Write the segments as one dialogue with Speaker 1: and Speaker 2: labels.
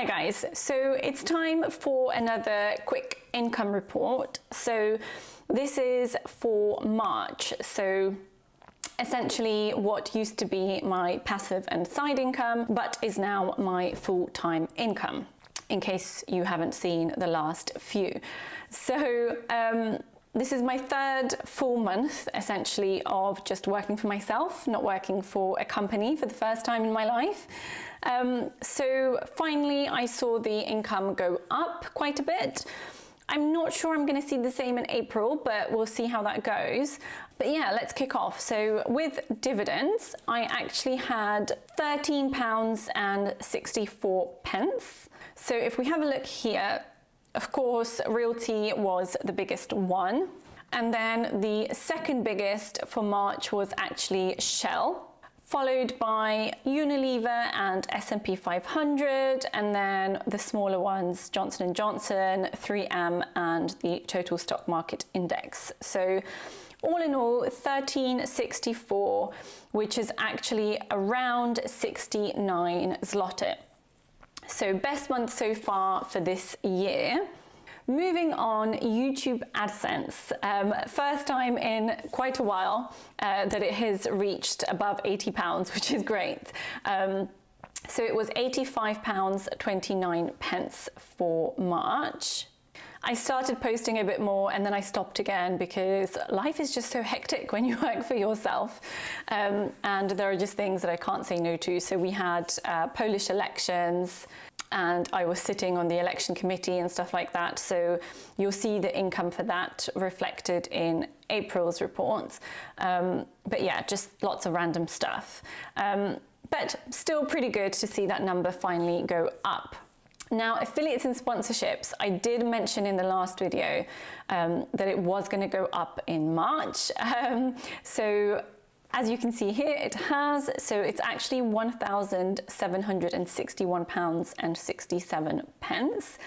Speaker 1: Hi guys, so it's time for another quick income report. So this is for March. So essentially what used to be my passive and side income, but is now my full-time income, in case you haven't seen the last few. So this is my third full month, essentially, of just working for myself, not working for a company for the first time in my life. So finally, I saw the income go up quite a bit. I'm not sure I'm going to see the same in April, but we'll see how that goes. But yeah, let's kick off. So with dividends, I actually had £13.64. So if we have a look here, of course, Realty was the biggest one. And then the second biggest for March was actually Shell, followed by Unilever and S&P 500, and then the smaller ones, Johnson & Johnson, 3M, and the total stock market index. So all in all, 1364, which is actually around 69 zloty. So best month so far for this year. Moving on, YouTube AdSense. First time in quite a while that it has reached above £80, which is great. So it was £85.29 for March. I started posting a bit more and then I stopped again because life is just so hectic when you work for yourself. And there are just things that I can't say no to. So we had Polish elections and I was sitting on the election committee and stuff like that. So you'll see the income for that reflected in April's reports. But yeah, just lots of random stuff. But still pretty good to see that number finally go up. Now, affiliates and sponsorships, I did mention in the last video that it was going to go up in March. So as you can see here, it has. So it's actually £1,761.67,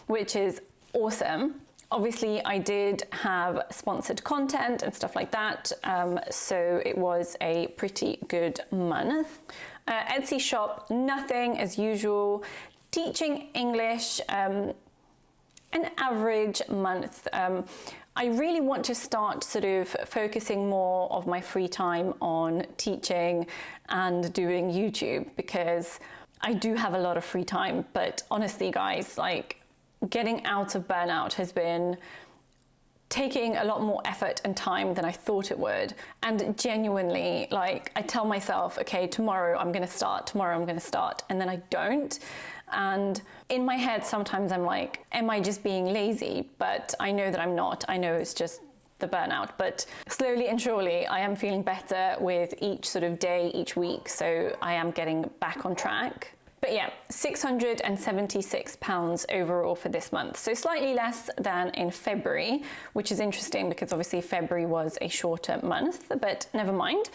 Speaker 1: which is awesome. Obviously, I did have sponsored content and stuff like that, so it was a pretty good month. Etsy shop, nothing as usual. Teaching English, an average month. I really want to start sort of focusing more of my free time on teaching and doing YouTube, because I do have a lot of free time. But honestly, guys, like getting out of burnout has been taking a lot more effort and time than I thought it would. And genuinely, like, I tell myself, okay, tomorrow I'm gonna start, and then I don't. And in my head, sometimes I'm like, am I just being lazy? But I know that I'm not. I know it's just the burnout. But slowly and surely, I am feeling better with each sort of day, each week. So I am getting back on track. But yeah, £676 overall for this month. So slightly less than in February, which is interesting because obviously February was a shorter month, but never mind.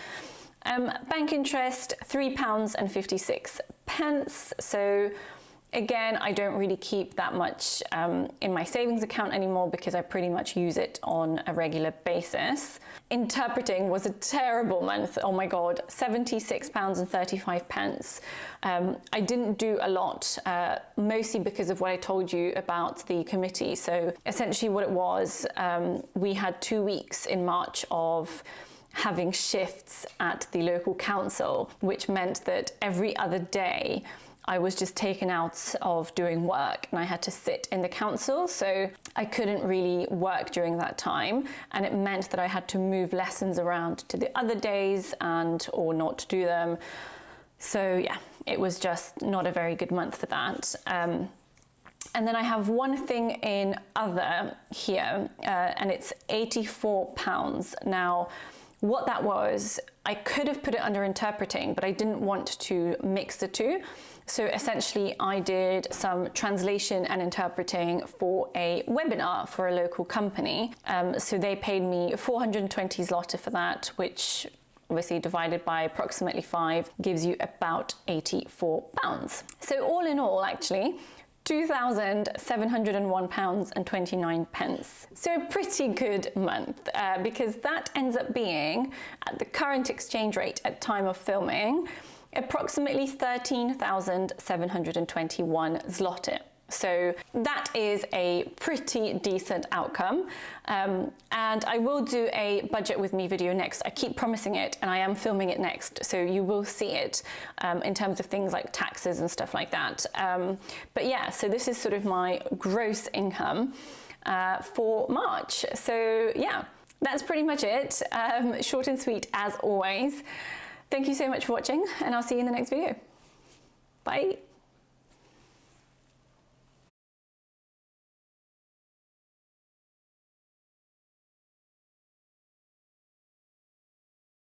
Speaker 1: Bank interest, £3.56. So again, I don't really keep that much in my savings account anymore because I pretty much use it on a regular basis. Interpreting was a terrible month. Oh my God, £76.35. I didn't do a lot, mostly because of what I told you about the committee. So essentially what it was, we had 2 weeks in March of having shifts at the local council, which meant that every other day I was just taken out of doing work and I had to sit in the council. So I couldn't really work during that time. And it meant that I had to move lessons around to the other days or not do them. So yeah, it was just not a very good month for that. And then I have one thing in other here, and it's £84. Now, what that was, I could have put it under interpreting, but I didn't want to mix the two. So essentially I did some translation and interpreting for a webinar for a local company. So they paid me 420 zloty for that, which obviously divided by approximately 5 gives you about £84. So all in all, actually, £2,701.29. So a pretty good month, because that ends up being, at the current exchange rate at time of filming, approximately 13,721 zloty. So that is a pretty decent outcome. And I will do a budget with me video next. I keep promising it, and I am filming it next. So you will see it in terms of things like taxes and stuff like that. But yeah, so this is sort of my gross income for March. So yeah, that's pretty much it. Short and sweet as always. Thank you so much for watching, and I'll see you in the next video. Bye.